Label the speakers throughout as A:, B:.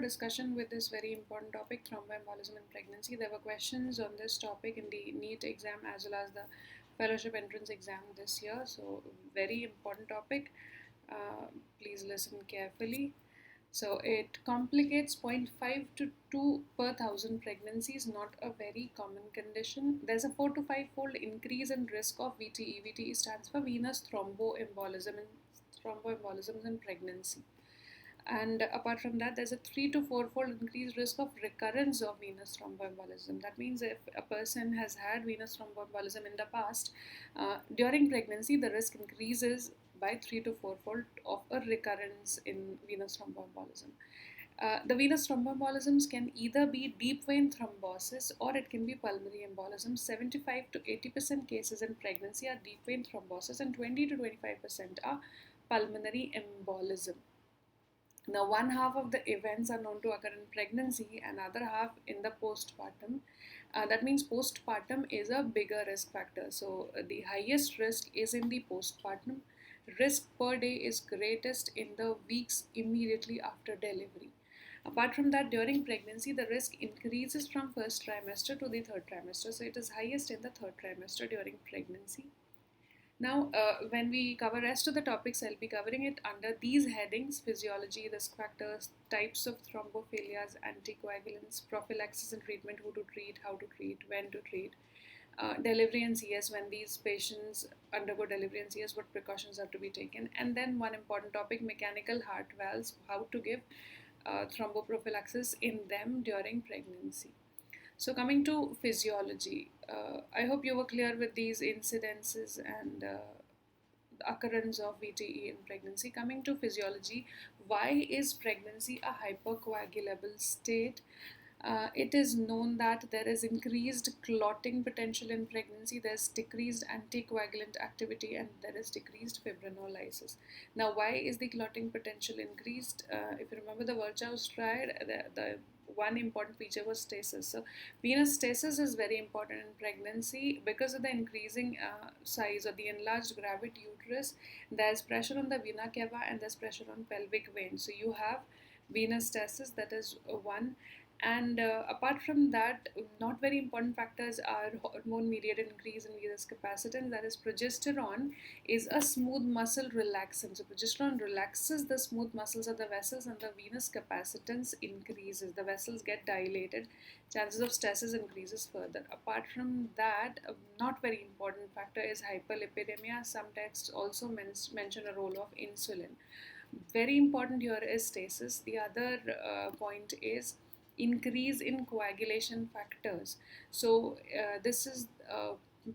A: Discussion with this very important topic, thromboembolism in pregnancy. There were questions on this topic in the NEET exam as well as the fellowship entrance exam this year. So, very important topic. Uh, Please listen carefully. So, it complicates zero point 0.5 to 2 per thousand pregnancies, not a very common condition. There's a 4 to 5 fold increase in risk of VTE. VTE stands for venous thromboembolisms in pregnancy. And apart from that, there's a 3 to 4 fold increased risk of recurrence of venous thromboembolism. That means if a person has had venous thromboembolism in the past, during pregnancy, the risk increases by 3 to 4 fold of a recurrence in venous thromboembolism. The venous thromboembolisms can either be deep vein thrombosis or it can be pulmonary embolism. 75 to 80% cases in pregnancy are deep vein thrombosis and 20 to 25% are pulmonary embolism. Now, one half of the events are known to occur in pregnancy, and other half in the postpartum. That means postpartum is a bigger risk factor. So, the highest risk is in the postpartum. Risk per day is greatest in the weeks immediately after delivery. Apart from that, during pregnancy, the risk increases from first trimester to the third trimester. So, it is highest in the third trimester during pregnancy. Now, when we cover rest of the topics, I'll be covering it under these headings: physiology, risk factors, types of thrombophilias, anticoagulants, prophylaxis and treatment, who to treat, how to treat, when to treat, delivery and CS, when these patients undergo delivery and CS, what precautions are to be taken, and then one important topic, mechanical heart valves, how to give thromboprophylaxis in them during pregnancy. So, coming to physiology, I hope you were clear with these incidences and the occurrence of VTE in pregnancy. Coming to physiology, why is pregnancy a hypercoagulable state? It is known that there is increased clotting potential in pregnancy, there's decreased anticoagulant activity, and there is decreased fibrinolysis. Now, why is the clotting potential increased? If you remember the Virchow's triad, the one important feature was stasis. So, venous stasis is very important in pregnancy because of the increasing size or the enlarged gravit uterus. There's pressure on the vena cava and there's pressure on pelvic veins. So, you have venous stasis, that is one. And apart from that, not very important factors are hormone mediated increase in venous capacitance, that is progesterone is a smooth muscle relaxant. So progesterone relaxes the smooth muscles of the vessels and the venous capacitance increases. The vessels get dilated, chances of stasis increases further. Apart from that, a not very important factor is hyperlipidemia. Some texts also mention a role of insulin. Very important here is stasis. The other point is increase in coagulation factors. So this is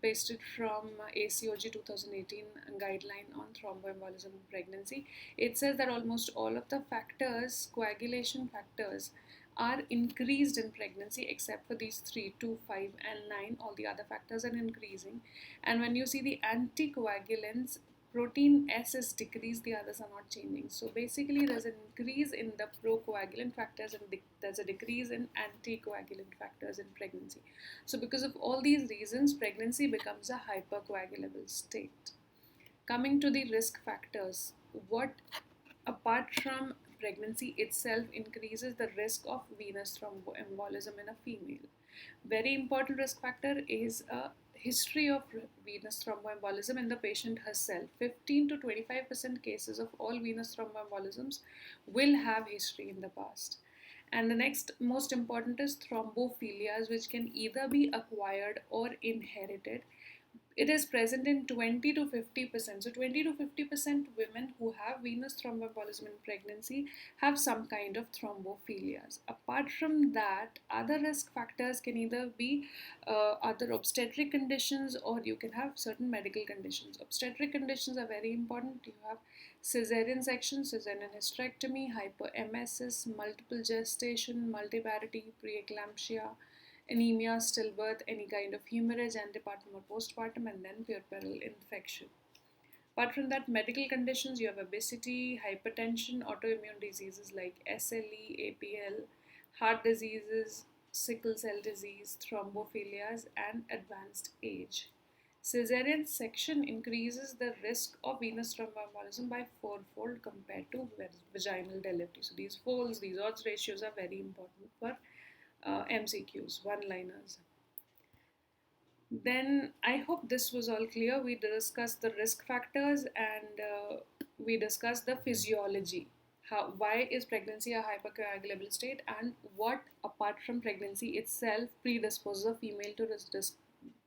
A: pasted from ACOG 2018 guideline on thromboembolism in pregnancy. It says that almost all of the factors, coagulation factors, are increased in pregnancy except for these 3, 2, 5 and 9. All the other factors are increasing. And when you see the anticoagulants, protein S is decreased, the others are not changing. So basically there's an increase in the procoagulant factors and there's a decrease in anticoagulant factors in pregnancy. So because of all these reasons, pregnancy becomes a hypercoagulable state. Coming to the risk factors, what apart from pregnancy itself increases the risk of venous thromboembolism in a female? Very important risk factor is a history of venous thromboembolism in the patient herself. 15 to 25% cases of all venous thromboembolisms will have history in the past. And the next most important is thrombophilias, which can either be acquired or inherited. It is present in 20 to 50%. So 20 to 50% women who have venous thromboembolism in pregnancy have some kind of thrombophilias. Apart from that, other risk factors can either be other obstetric conditions or you can have certain medical conditions. Obstetric conditions are very important. You have cesarean section, cesarean hysterectomy, hyperemesis, multiple gestation, multiparity, preeclampsia, anemia, stillbirth, any kind of hemorrhage, antepartum or postpartum, and then puerperal infection. Apart from that, medical conditions, you have obesity, hypertension, autoimmune diseases like SLE, APL, heart diseases, sickle cell disease, thrombophilias, and advanced age. Caesarean section increases the risk of venous thromboembolism by fourfold compared to vaginal delivery. So these folds, these odds ratios are very important for MCQs, one-liners. Then I hope this was all clear. We discussed the risk factors and we discussed the physiology. Why is pregnancy a hypercoagulable state, and what apart from pregnancy itself predisposes a female to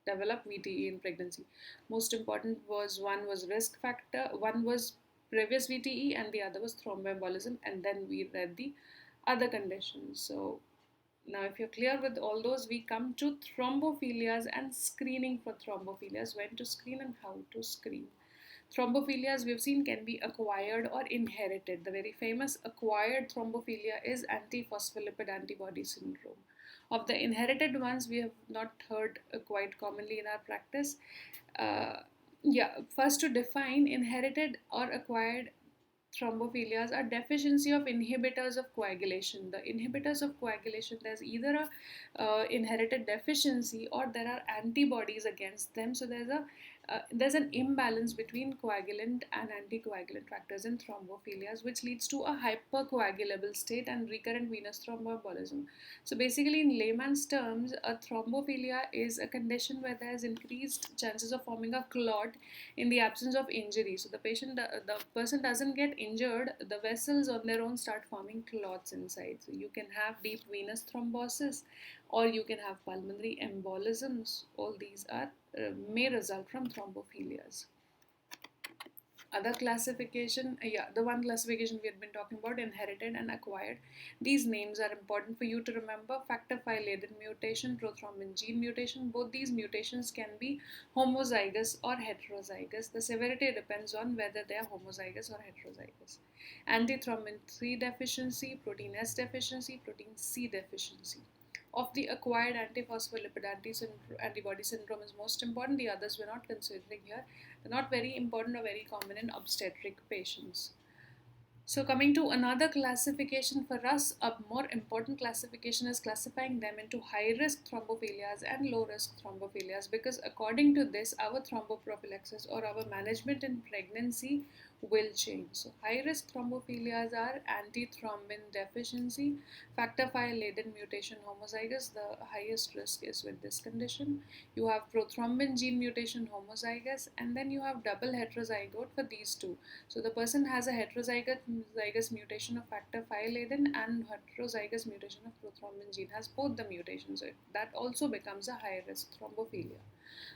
A: develop VTE in pregnancy. Most important was one was risk factor, one was previous VTE, and the other was thromboembolism, and then we read the other conditions. So now, if you're clear with all those, we come to thrombophilias and screening for thrombophilias, when to screen and how to screen. Thrombophilias, we've seen, can be acquired or inherited. The very famous acquired thrombophilia is antiphospholipid antibody syndrome. Of the inherited ones, we have not heard quite commonly in our practice. First to define inherited or acquired thrombophilias are deficiency of inhibitors of coagulation. The inhibitors of coagulation, there's either a inherited deficiency or there are antibodies against them. So there's an imbalance between coagulant and anticoagulant factors in thrombophilias, which leads to a hypercoagulable state and recurrent venous thromboembolism. So basically, in layman's terms, a thrombophilia is a condition where there's increased chances of forming a clot in the absence of injury. So the person doesn't get injured, the vessels on their own start forming clots inside. So you can have deep venous thrombosis, or you can have pulmonary embolisms. All these are may result from thrombophilias. Other classification, the one classification we had been talking about, inherited and acquired. These names are important for you to remember. Factor V Leiden mutation, prothrombin gene mutation. Both these mutations can be homozygous or heterozygous. The severity depends on whether they are homozygous or heterozygous. Antithrombin 3 deficiency, protein S deficiency, protein C deficiency. Of the acquired antiphospholipid antibody syndrome is most important. The others we're not considering here. They're not very important or very common in obstetric patients. So coming to another classification for us, a more important classification is classifying them into high-risk thrombophilias and low-risk thrombophilias, because according to this, our thromboprophylaxis or our management in pregnancy will change. So high-risk thrombophilias are antithrombin deficiency, factor V Leiden mutation homozygous. The highest risk is with this condition. You have prothrombin gene mutation homozygous, and then you have double heterozygote for these two. So the person has a heterozygous mutation of factor V Leiden and heterozygous mutation of prothrombin gene, has both the mutations. So that also becomes a high-risk thrombophilia.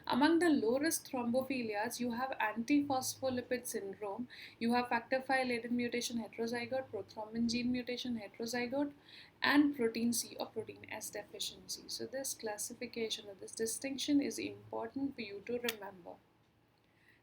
A: Among the low-risk thrombophilias, you have antiphospholipid syndrome, you have factor V Leiden mutation heterozygote, prothrombin gene mutation heterozygote, and protein C or protein S deficiency. So this classification or this distinction is important for you to remember.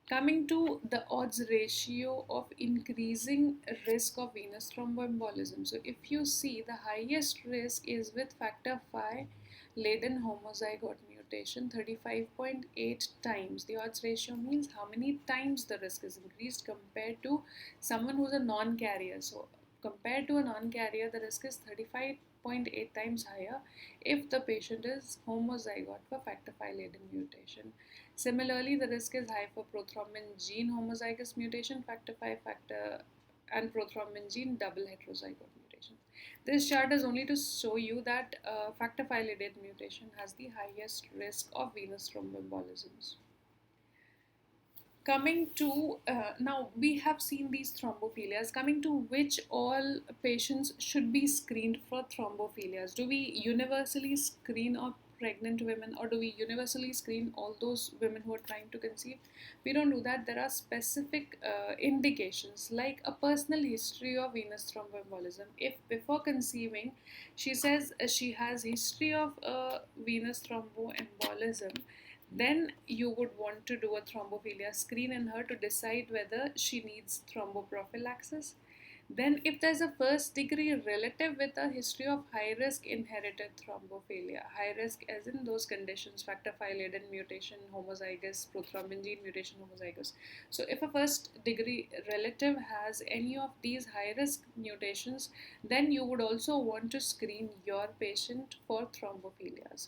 A: Coming to the odds ratio of increasing risk of venous thromboembolism. So if you see, the highest risk is with factor V Leiden homozygote mutation, 35.8 times. The odds ratio means how many times the risk is increased compared to someone who's a non-carrier. So compared to a non-carrier, the risk is 35.8 times higher if the patient is homozygote for factor V Leiden mutation. Similarly, the risk is high for prothrombin gene homozygous mutation, factor V and prothrombin gene double heterozygote mutation. This chart is only to show you that factor V Leiden mutation has the highest risk of venous thromboembolisms. Coming to, now we have seen these thrombophilias, coming to which all patients should be screened for thrombophilias. Do we universally screen of pregnant women, or do we universally screen all those women who are trying to conceive? We don't do that. There are specific indications, like a personal history of venous thromboembolism. If before conceiving she says she has history of venous thromboembolism, then you would want to do a thrombophilia screen in her to decide whether she needs thromboprophylaxis. Then if there's a first degree relative with a history of high risk inherited thrombophilia, high risk as in those conditions, factor V Leiden mutation homozygous, prothrombin gene mutation homozygous. So if a first degree relative has any of these high risk mutations, then you would also want to screen your patient for thrombophilias.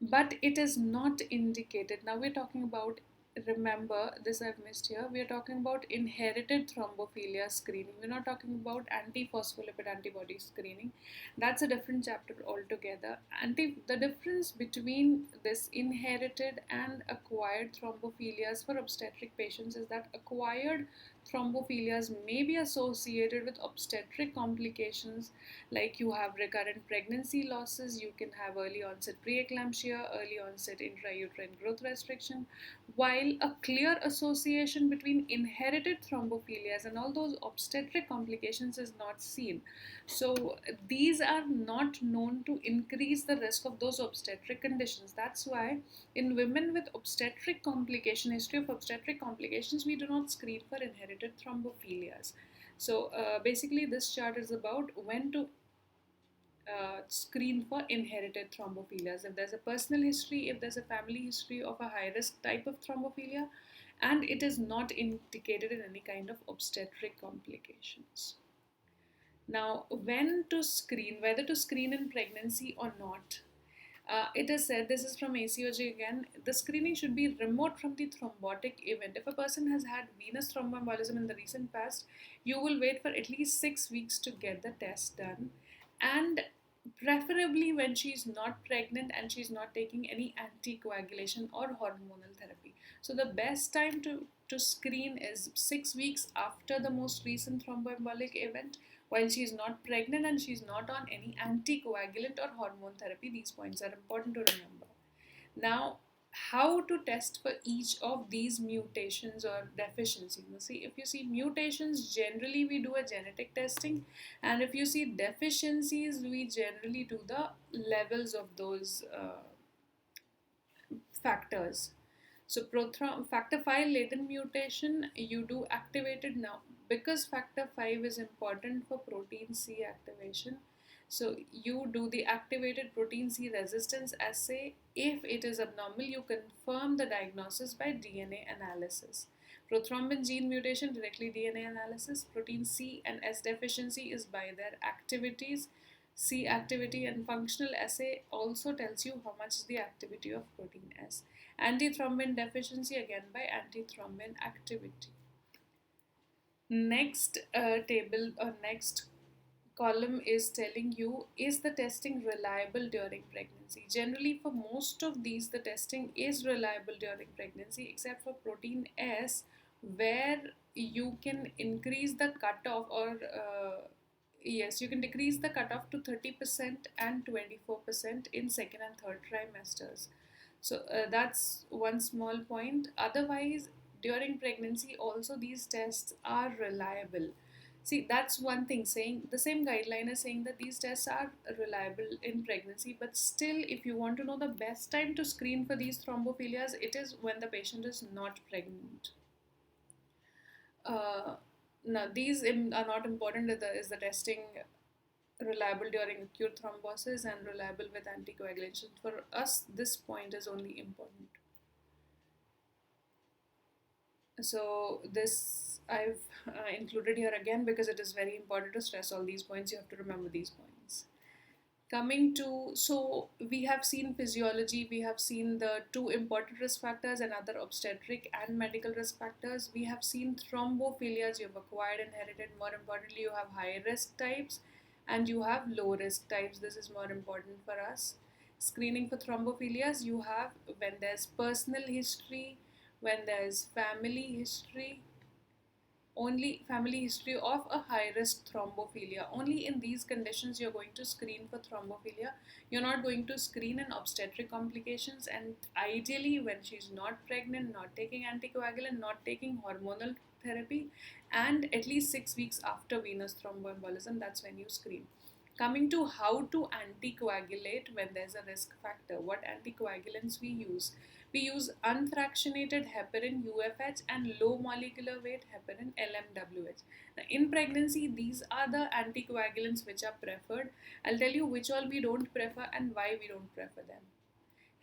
A: but it is not indicated. Now we're talking about, remember this I've missed here, we're talking about inherited thrombophilia screening. We're not talking about antiphospholipid antibody screening. That's a different chapter altogether. The difference between this inherited and acquired thrombophilias for obstetric patients is that acquired thrombophilias may be associated with obstetric complications, like you have recurrent pregnancy losses, you can have early onset preeclampsia, early onset intrauterine growth restriction, while a clear association between inherited thrombophilias and all those obstetric complications is not seen. So these are not known to increase the risk of those obstetric conditions. That's why in women with obstetric complication, history of obstetric complications, we do not screen for inherited thrombophilias. So basically this chart is about when to screen for inherited thrombophilias. If there's a personal history, if there's a family history of a high risk type of thrombophilia, and it is not indicated in any kind of obstetric complications. Now, when to screen, whether to screen in pregnancy or not, it is said, this is from ACOG again, the screening should be remote from the thrombotic event. If a person has had venous thromboembolism in the recent past, you will wait for at least 6 weeks to get the test done, and preferably when she's not pregnant and she's not taking any anticoagulation or hormonal therapy. So the best time to screen is 6 weeks after the most recent thromboembolic event, while she is not pregnant and she is not on any anticoagulant or hormone therapy. These points are important to remember. Now, how to test for each of these mutations or deficiencies? You see, if you see mutations, generally we do a genetic testing, and if you see deficiencies, we generally do the levels of those factors. So factor 5 latent mutation, you do activated now, because factor 5 is important for protein C activation. So you do the activated protein C resistance assay. If it is abnormal, you confirm the diagnosis by DNA analysis. Prothrombin gene mutation, directly DNA analysis. Protein C and S deficiency is by their activities. C activity and functional assay also tells you how much is the activity of protein S. Antithrombin deficiency, again by antithrombin activity. Next table or next column is telling you, is the testing reliable during pregnancy? Generally for most of these the testing is reliable during pregnancy, except for protein S, where you can increase the cutoff, or yes, you can decrease the cutoff to 30% and 24% in second and third trimesters. So that's one small point. Otherwise, during pregnancy also these tests are reliable. See, that's one thing, saying the same guideline is saying that these tests are reliable in pregnancy, but still, if you want to know the best time to screen for these thrombophilia, it is when the patient is not pregnant. Now, these are not important. Is the testing reliable during acute thrombosis and reliable with anticoagulation? For us, this point is only important. So this I've included here again because it is very important to stress all these points. You have to remember these points. Coming to, so we have seen physiology, we have seen the two important risk factors and other obstetric and medical risk factors. We have seen thrombophilias, you have acquired, inherited. More importantly, you have high risk types and you have low risk types. This is more important for us. Screening for thrombophilias, you have when there's personal history, when there's family history, only family history of a high risk thrombophilia. Only in these conditions you're going to screen for thrombophilia. You're not going to screen in obstetric complications, and ideally when she's not pregnant, not taking anticoagulant, not taking hormonal therapy, and at least 6 weeks after venous thromboembolism, that's when you screen. Coming to how to anticoagulate when there's a risk factor, what anticoagulants we use. We use unfractionated heparin UFH and low molecular weight heparin LMWH. Now, in pregnancy, these are the anticoagulants which are preferred. I'll tell you which all we don't prefer and why we don't prefer them.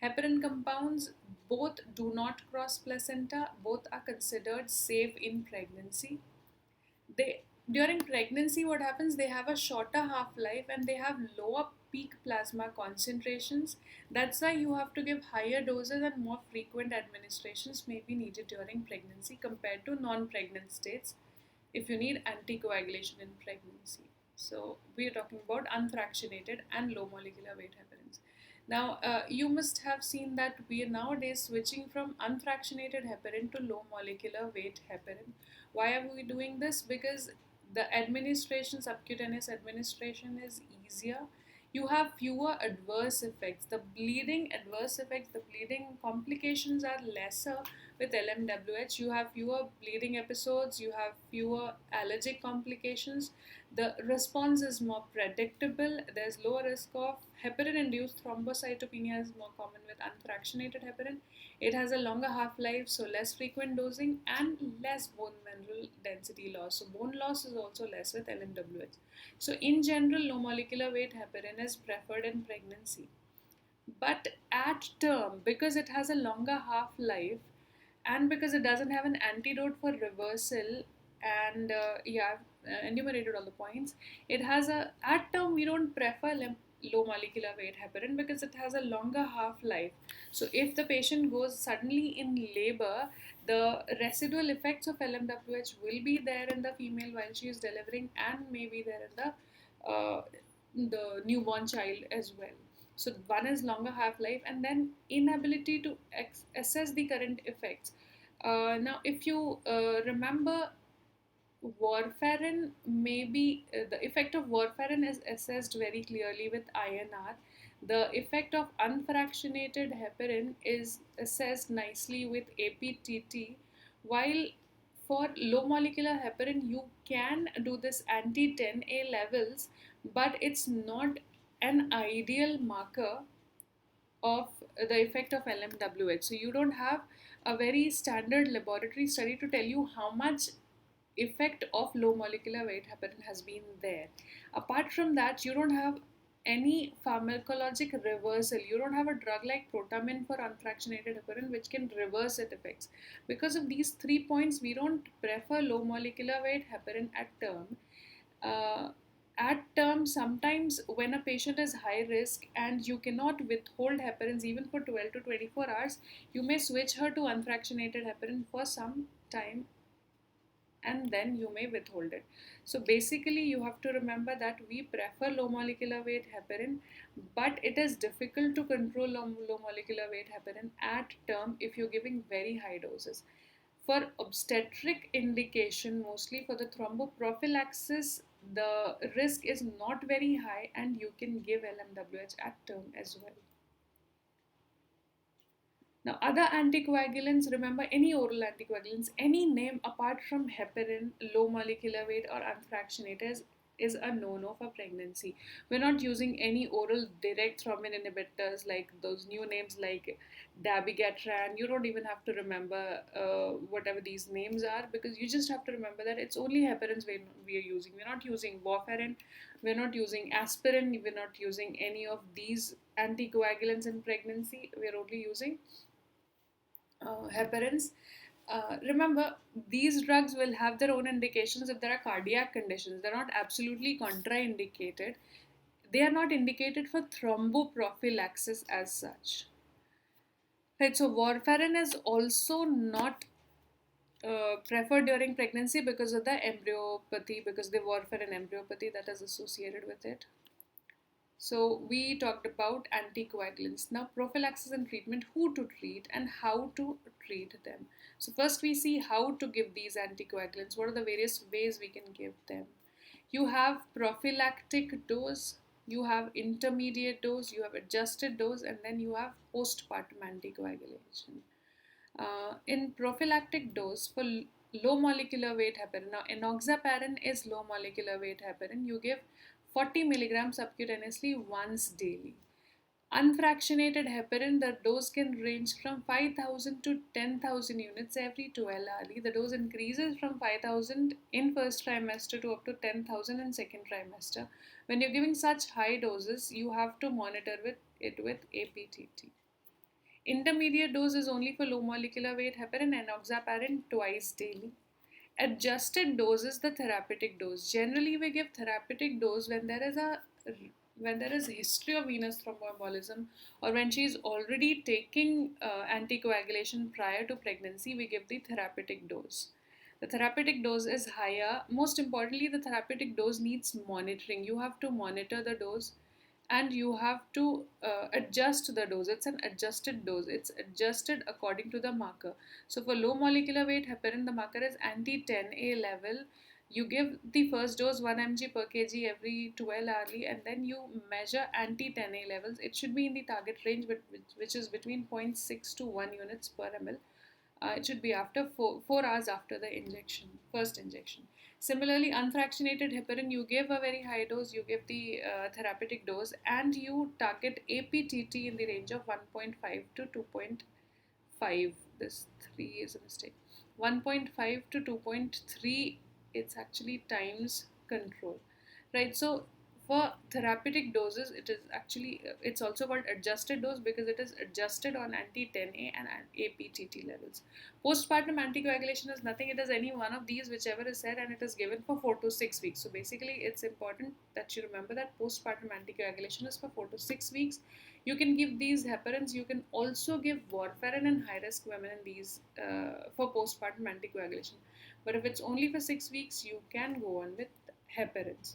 A: Heparin compounds both do not cross placenta, both are considered safe in pregnancy. They During pregnancy, what happens? They have a shorter half life and they have lower peak plasma concentrations. That's why you have to give higher doses and more frequent administrations may be needed during pregnancy compared to non pregnant states if you need anticoagulation in pregnancy. So, we are talking about unfractionated and low molecular weight heparins. Now, you must have seen that we are nowadays switching from unfractionated heparin to low molecular weight heparin. Why are we doing this? Because the administration, subcutaneous administration, is easier. You have fewer adverse effects. The bleeding adverse effects, the bleeding complications are lesser with LMWH. You have fewer bleeding episodes, you have fewer allergic complications. The response is more predictable. There's lower risk of heparin induced thrombocytopenia, is more common with unfractionated heparin. It has a longer half life, so less frequent dosing and less bone mineral density loss. So, bone loss is also less with LMWH. So, in general, low molecular weight heparin is preferred in pregnancy. But at term, because it has a longer half life and because it doesn't have an antidote for reversal, and I've enumerated all the points. It has a, at term, we don't prefer low molecular weight heparin because it has a longer half life. So if the patient goes suddenly in labor, the residual effects of LMWH will be there in the female while she is delivering and may be there in the newborn child as well. So one is longer half life and then inability to assess the current effects. Now, if you remember, warfarin maybe the effect of warfarin is assessed very clearly with INR. The effect of unfractionated heparin is assessed nicely with APTT, while for low molecular heparin you can do this anti 10A levels, but it's not an ideal marker of the effect of LMWH. So you don't have a very standard laboratory study to tell you how much effect of low molecular weight heparin has been there. Apart from that, you don't have any pharmacologic reversal. You don't have a drug like protamine for unfractionated heparin which can reverse its effects. Because of these 3 points, we don't prefer low molecular weight heparin at term. Uh, at term, sometimes when a patient is high risk and you cannot withhold heparins even for 12 to 24 hours, you may switch her to unfractionated heparin for some time and then you may withhold it. So basically, you have to remember that we prefer low molecular weight heparin, but it is difficult to control low molecular weight heparin at term if you're giving very high doses. For obstetric indication, mostly for the thromboprophylaxis, the risk is not very high and you can give LMWH at term as well. Now, other anticoagulants, remember any oral anticoagulants, any name apart from heparin, low molecular weight, or unfractionators is a no-no for pregnancy. We're not using any oral direct thrombin inhibitors like those new names like dabigatran. You don't even have to remember whatever these names are because you just have to remember that it's only heparins we are using. We're not using warfarin, we're not using aspirin, we're not using any of these anticoagulants in pregnancy. We're only using heparins. Remember, these drugs will have their own indications if there are cardiac conditions. They're not absolutely contraindicated. They are not indicated for thromboprophylaxis as such. Right, so warfarin is also not preferred during pregnancy because of the embryopathy, because the warfarin embryopathy that is associated with it. So we talked about anticoagulants. Now prophylaxis and treatment, who to treat and how to treat them. So first we see how to give these anticoagulants. What are the various ways we can give them? You have prophylactic dose, you have intermediate dose, you have adjusted dose, and then you have postpartum anticoagulation. In prophylactic dose for low molecular weight heparin, now enoxaparin is low molecular weight heparin. You give 40 milligrams subcutaneously once daily. Unfractionated heparin, the dose can range from 5,000 to 10,000 units every 12 hourly. The dose increases from 5,000 in first trimester to up to 10,000 in second trimester. When you're giving such high doses, you have to monitor it with APTT. Intermediate dose is only for low molecular weight heparin and enoxaparin twice daily. Adjusted dose is the therapeutic dose. Generally, we give therapeutic dose when there is history of venous thromboembolism, or when she is already taking anticoagulation prior to pregnancy. We give the therapeutic dose. The therapeutic dose is higher. Most importantly, the therapeutic dose needs monitoring. You have to monitor the dose, and you have to adjust the dose. It's an adjusted dose, it's adjusted according to the marker. So for low molecular weight heparin, the marker is anti 10A level. You give the first dose 1 mg per kg every 12 hourly, and then you measure anti 10A levels. It should be in the target range, which is between zero point 0.6 to 1 units per ml. It should be after 4 hours after the first injection. Similarly, unfractionated heparin, you give a very high dose, you give the therapeutic dose, and you target APTT in the range of 1.5 to 2.5. This 3 is a mistake. 1.5 to 2.3, it's actually times control, right? So for therapeutic doses, it's also called adjusted dose because it is adjusted on anti 10A and APTT levels. Postpartum anticoagulation is nothing, it is any one of these, whichever is said, and it is given for 4 to 6 weeks. So basically, it's important that you remember that postpartum anticoagulation is for 4 to 6 weeks. You can give these heparins. You can also give warfarin in high risk women in these for postpartum anticoagulation. But if it's only for 6 weeks, you can go on with heparins.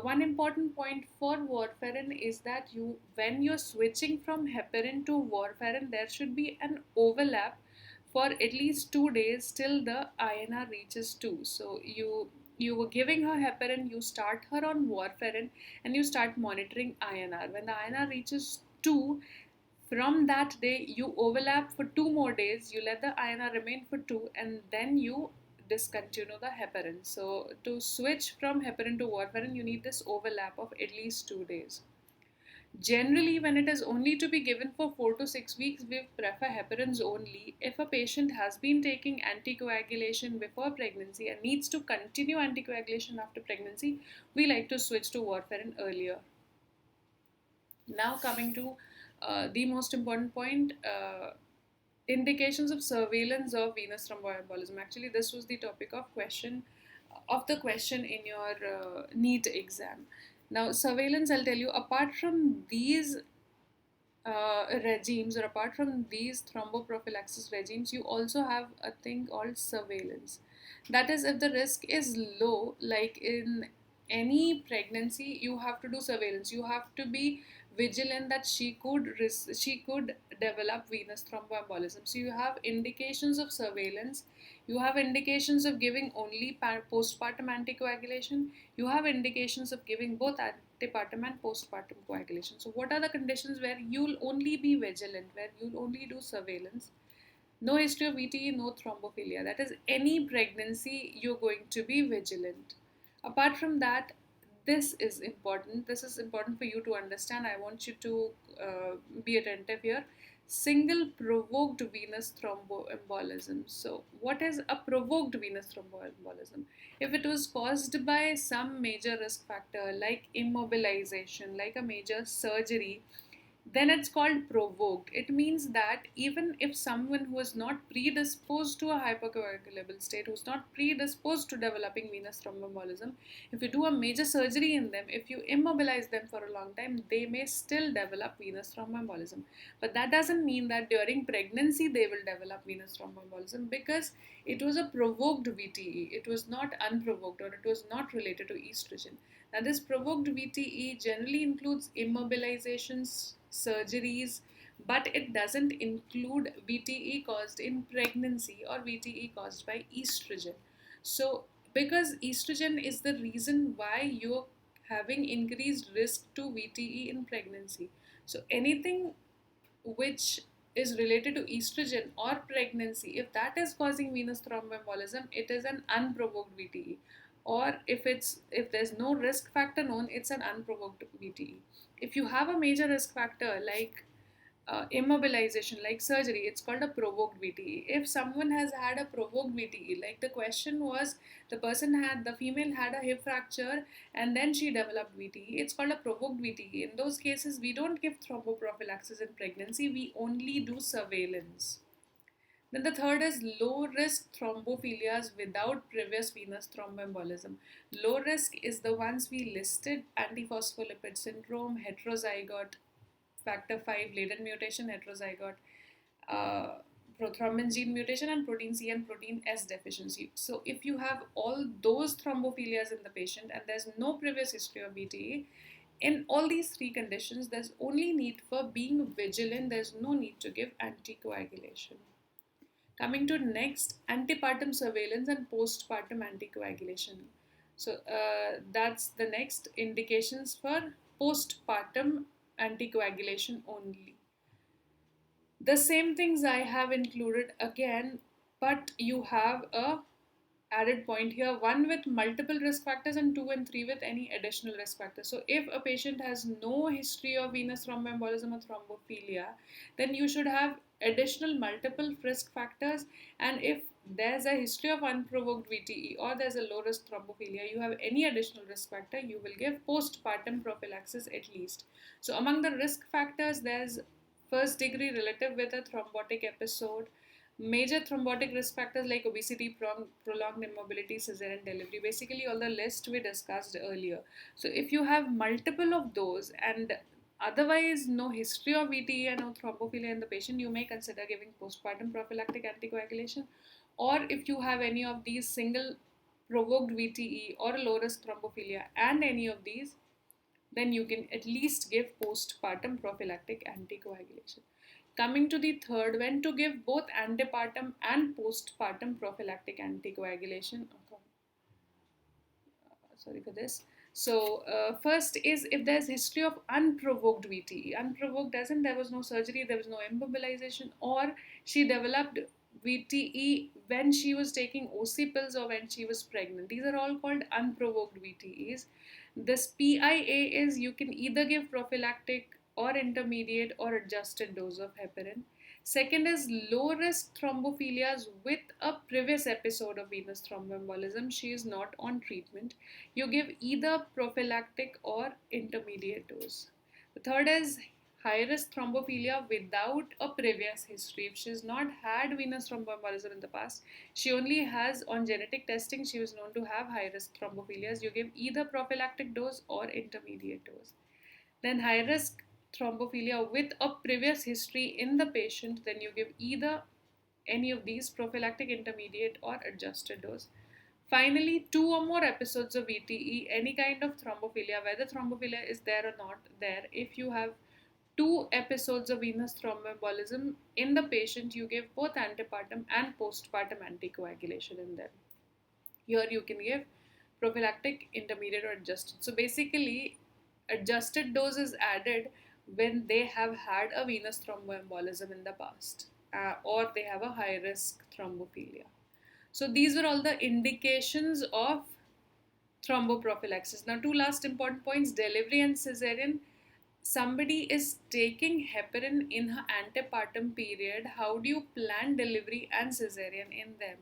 A: One important point for warfarin is that when you're switching from heparin to warfarin, there should be an overlap for at least 2 days till the INR reaches 2. So you were giving her heparin, you start her on warfarin, and you start monitoring INR. When the INR reaches 2, from that day you overlap for 2 more days, you let the INR remain for 2, and then you discontinue the heparin. So to switch from heparin to warfarin, you need this overlap of at least 2 days. Generally, when it is only to be given for 4 to 6 weeks, we prefer heparins only. If a patient has been taking anticoagulation before pregnancy and needs to continue anticoagulation after pregnancy, we like to switch to warfarin earlier. Now coming to the most important point, indications of surveillance of venous thromboembolism. Actually, this was the topic of the question in your NEET exam. Now, surveillance, I'll tell you, apart from these regimes, or apart from these thromboprophylaxis regimes, you also have a thing called surveillance. That is, if the risk is low, like in any pregnancy, you have to do surveillance. You have to be vigilant that she could develop venous thromboembolism. So you have indications of surveillance. You have indications of giving only postpartum anticoagulation. You have indications of giving both antepartum and postpartum coagulation. So what are the conditions where you'll only be vigilant, where you'll only do surveillance? No history of VTE, no thrombophilia. That is, any pregnancy you're going to be vigilant. Apart from that, this is important. This is important for you to understand. I want you to be attentive here. Single provoked venous thromboembolism. So, what is a provoked venous thromboembolism? If it was caused by some major risk factor like immobilization, like a major surgery, then it's called provoked. It means that even if someone who is not predisposed to a hypercoagulable state, who's not predisposed to developing venous thromboembolism, if you do a major surgery in them, if you immobilize them for a long time, they may still develop venous thromboembolism. But that doesn't mean that during pregnancy they will develop venous thromboembolism, because it was a provoked VTE. It was not unprovoked, or it was not related to estrogen. Now, this provoked VTE generally includes immobilizations, surgeries, but it doesn't include VTE caused in pregnancy or VTE caused by estrogen. So, because estrogen is the reason why you're having increased risk to VTE in pregnancy. So, anything which is related to estrogen or pregnancy, if that is causing venous thromboembolism, it is an unprovoked VTE. Or if there's no risk factor known, it's an unprovoked VTE. If you have a major risk factor like immobilization, like surgery, it's called a provoked VTE. If someone has had a provoked VTE, like the question was, the female had a hip fracture and then she developed VTE, it's called a provoked VTE. In those cases, we don't give thromboprophylaxis in pregnancy, we only do surveillance. Then the third is low risk thrombophilias without previous venous thromboembolism. Low risk is the ones we listed: antiphospholipid syndrome, heterozygote, factor 5 latent mutation, heterozygote, uh, prothrombin gene mutation, and protein C and protein S deficiency. So if you have all those thrombophilias in the patient and there's no previous history of VTE, in all these three conditions, there's only need for being vigilant. There's no need to give anticoagulation. Coming to next, antepartum surveillance and postpartum anticoagulation. So that's the next indications for postpartum anticoagulation only. The same things I have included again, but you have a added point here: one with multiple risk factors and two and three with any additional risk factors. So if a patient has no history of venous thromboembolism or thrombophilia, then you should have additional multiple risk factors. And if there's a history of unprovoked VTE or there's a low risk thrombophilia, you have any additional risk factor, you will give postpartum prophylaxis at least. So among the risk factors, there's first degree relative with a thrombotic episode, major thrombotic risk factors like obesity, prolonged immobility, cesarean delivery, basically all the list we discussed earlier. So if you have multiple of those and otherwise no history of VTE and no thrombophilia in the patient, you may consider giving postpartum prophylactic anticoagulation. Or if you have any of these single provoked VTE or low risk thrombophilia and any of these, then you can at least give postpartum prophylactic anticoagulation. Coming to the third, when to give both antepartum and postpartum prophylactic anticoagulation. Sorry for this. So, first is if there's history of unprovoked VTE. Unprovoked doesn't, there was no surgery, there was no embobolization, or she developed VTE when she was taking OC pills or when she was pregnant. These are all called unprovoked VTEs. This PIA is you can either give prophylactic or intermediate or adjusted dose of heparin. Second is low risk thrombophilias with a previous episode of venous thromboembolism. She is not on treatment. You give either prophylactic or intermediate dose. The third is high risk thrombophilia without a previous history. If she's not had venous thromboembolism in the past, she only has on genetic testing, she was known to have high risk thrombophilias. You give either prophylactic dose or intermediate dose. Then high risk thrombophilia with a previous history in the patient, then you give either any of these prophylactic, intermediate, or adjusted dose. Finally, two or more episodes of VTE, any kind of thrombophilia, whether thrombophilia is there or not there. If you have two episodes of venous thromboembolism in the patient, you give both antepartum and postpartum anticoagulation in them. Here you can give prophylactic, intermediate, or adjusted. So basically, adjusted dose is added when they have had a venous thromboembolism in the past, or they have a high risk thrombophilia. So these were all the indications of thromboprophylaxis. Now, two last important points: delivery and cesarean. Somebody is taking heparin in her antepartum period. How do you plan delivery and cesarean in them?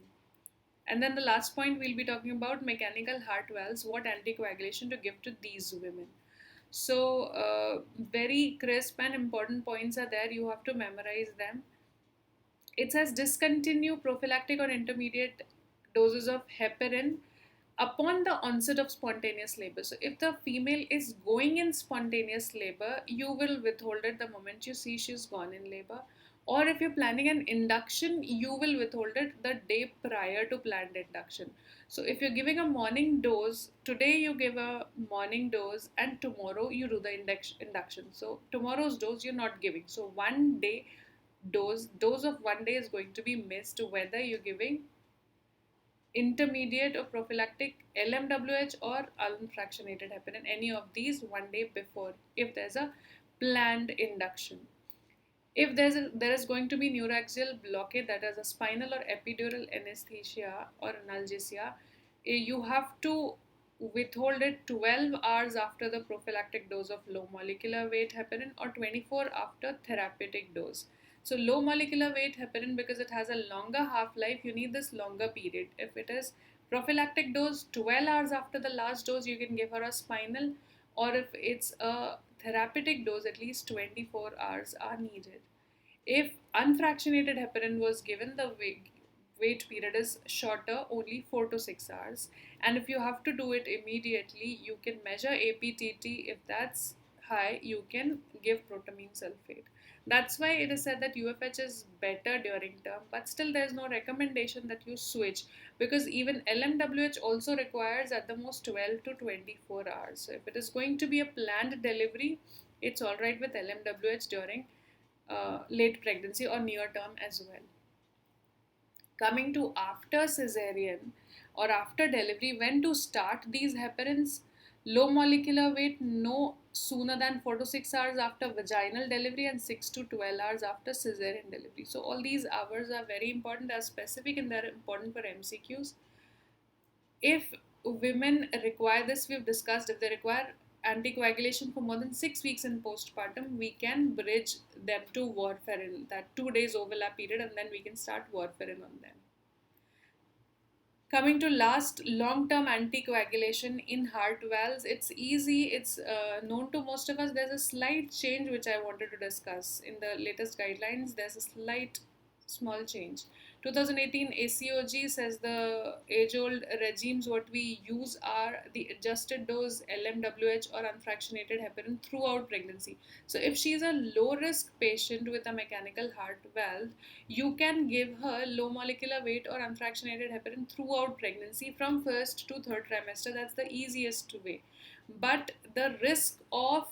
A: And then the last point, we'll be talking about mechanical heart valves, what anticoagulation to give to these women. So, very crisp and important points are there. You have to memorize them. It says discontinue prophylactic or intermediate doses of heparin upon the onset of spontaneous labor. So, if the female is going in spontaneous labor, you will withhold it the moment you see she's gone in labor. Or if you're planning an induction, you will withhold it the day prior to planned induction. So if you're giving a morning dose, today you give a morning dose and tomorrow you do the induction. So tomorrow's dose you're not giving. So one day dose of one day is going to be missed, whether you're giving intermediate or prophylactic LMWH or unfractionated heparin, any of these one day before, if there's a planned induction. If there is going to be neuraxial blockade, that is a spinal or epidural anesthesia or analgesia, you have to withhold it 12 hours after the prophylactic dose of low molecular weight heparin or 24 after therapeutic dose. So low molecular weight heparin, because it has a longer half-life, you need this longer period. If it is prophylactic dose, 12 hours after the last dose, you can give her a spinal, or if it's a therapeutic dose, at least 24 hours are needed. If unfractionated heparin was given, the wait period is shorter, only 4 to 6 hours. And if you have to do it immediately, you can measure APTT. If that's high, you can give protamine sulfate. That's why it is said that UFH is better during term, but still there's no recommendation that you switch, because even LMWH also requires at the most 12 to 24 hours. So if it is going to be a planned delivery, it's all right with LMWH during late pregnancy or near term as well. Coming to after cesarean or after delivery, when to start these heparins? Low molecular weight no sooner than 4 to 6 hours after vaginal delivery and 6 to 12 hours after cesarean delivery. So all these hours are very important, are specific, and they're important for MCQs. If women require this, we've discussed, if they require anticoagulation for more than 6 weeks in postpartum, we can bridge them to warfarin, that 2 days overlap period, and then we can start warfarin on them. Coming to last, long-term anticoagulation in heart valves, it's easy, it's known to most of us. There's a slight change which I wanted to discuss. In the latest guidelines, there's a slight small change. 2018 ACOG says the age-old regimes what we use are the adjusted dose LMWH or unfractionated heparin throughout pregnancy. So if she's a low-risk patient with a mechanical heart valve, you can give her low molecular weight or unfractionated heparin throughout pregnancy from first to third trimester. That's the easiest way. But the risk of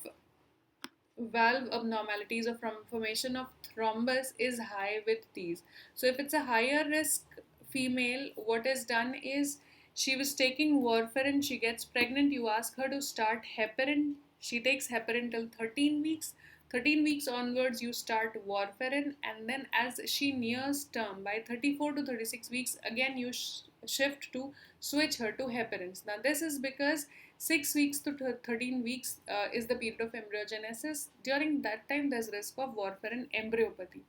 A: valve abnormalities or from formation of thrombus is high with these. So if it's a higher risk female, what is done is she was taking warfarin, she gets pregnant, you ask her to start heparin, she takes heparin till 13 weeks. 13 weeks onwards you start warfarin, and then as she nears term by 34 to 36 weeks again you shift to switch her to heparins. Now this is because 6 weeks to 13 weeks is the period of embryogenesis. During that time, there's risk of warfarin embryopathy.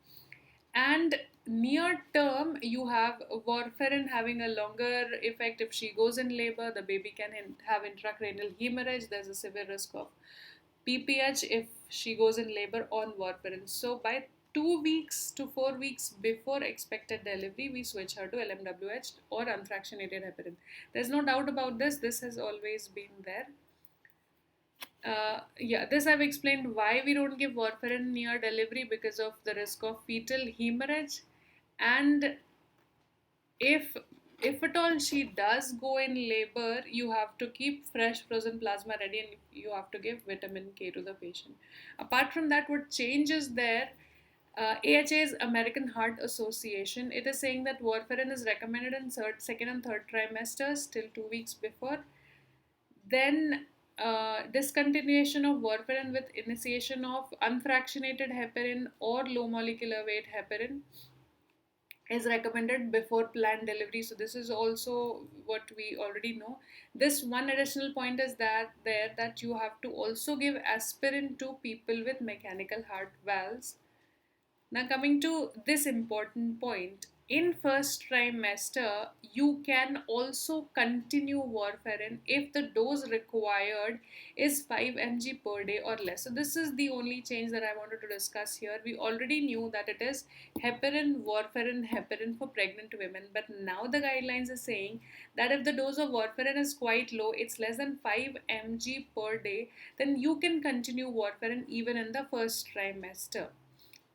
A: And near term, you have warfarin having a longer effect. If she goes in labor, the baby can have intracranial hemorrhage. There's a severe risk of PPH if she goes in labor on warfarin. So by 2 weeks to 4 weeks before expected delivery, we switch her to LMWH or unfractionated heparin. There's no doubt about this. This has always been there. This I've explained why we don't give warfarin near delivery, because of the risk of fetal hemorrhage. And if at all she does go in labor, you have to keep fresh frozen plasma ready and you have to give vitamin K to the patient. Apart from that, what changes there, AHA is American Heart Association. It is saying that warfarin is recommended in second and third trimesters till 2 weeks before. Then discontinuation of warfarin with initiation of unfractionated heparin or low molecular weight heparin is recommended before planned delivery. So this is also what we already know. This one additional point is that you have to also give aspirin to people with mechanical heart valves. Now coming to this important point, in first trimester you can also continue warfarin if the dose required is 5 mg per day or less. So this is the only change that I wanted to discuss here. We already knew that it is heparin, warfarin, heparin for pregnant women, but now the guidelines are saying that if the dose of warfarin is quite low, it's less than 5 mg per day, then you can continue warfarin even in the first trimester.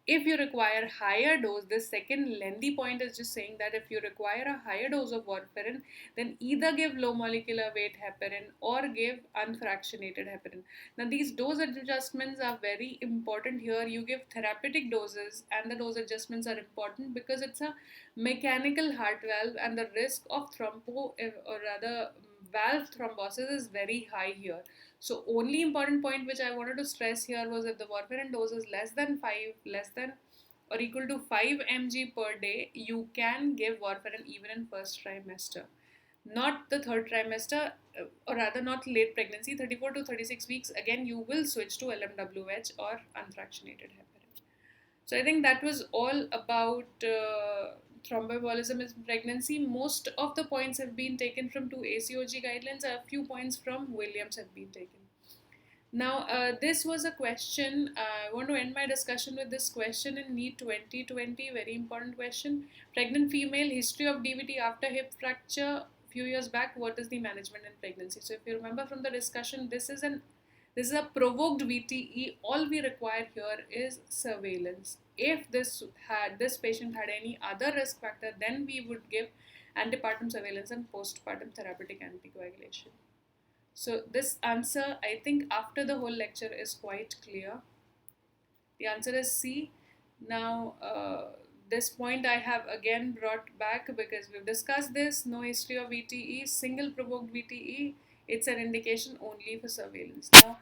A: If you require higher dose, this second lengthy point is just saying that if you require a higher dose of warfarin, then either give low molecular weight heparin or give unfractionated heparin. Now these dose adjustments are very important here. You give therapeutic doses and the dose adjustments are important because it's a mechanical heart valve and the risk of valve thrombosis is very high here. So only important point which I wanted to stress here was if the warfarin dose is less than or equal to 5 mg per day, you can give warfarin even in first trimester. Not the third trimester, or rather not late pregnancy, 34 to 36 weeks, again you will switch to LMWH or unfractionated heparin. So I think that was all about thromboembolism in pregnancy. Most of the points have been taken from two ACOG guidelines. A few points from Williams have been taken. Now, this was a question. I want to end my discussion with this question in NEET 2020. Very important question. Pregnant female, history of DVT after hip fracture few years back. What is the management in pregnancy? So, if you remember from the discussion, this is a provoked VTE. All we require here is surveillance. If this patient had any other risk factor, then we would give antepartum surveillance and postpartum therapeutic anticoagulation. So this answer, I think after the whole lecture, is quite clear. The answer is C. Now, this point I have again brought back because we've discussed this. No history of VTE, single provoked VTE. It's an indication only for surveillance. Now,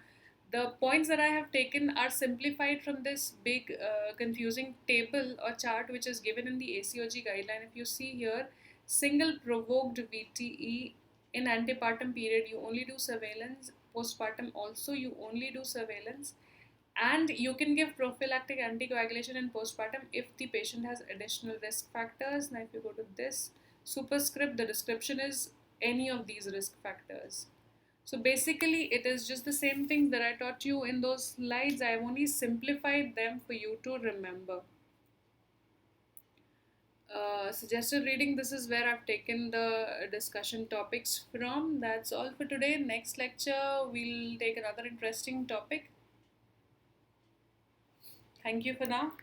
A: the points that I have taken are simplified from this big confusing table or chart which is given in the ACOG guideline. If you see here, single provoked VTE in antepartum period, you only do surveillance. Postpartum also, you only do surveillance. And you can give prophylactic anticoagulation in postpartum if the patient has additional risk factors. Now, if you go to this superscript, the description is any of these risk factors. So basically, it is just the same things that I taught you in those slides. I have only simplified them for you to remember. Suggested reading, this is where I've taken the discussion topics from. That's all for today. Next lecture, we'll take another interesting topic. Thank you for now.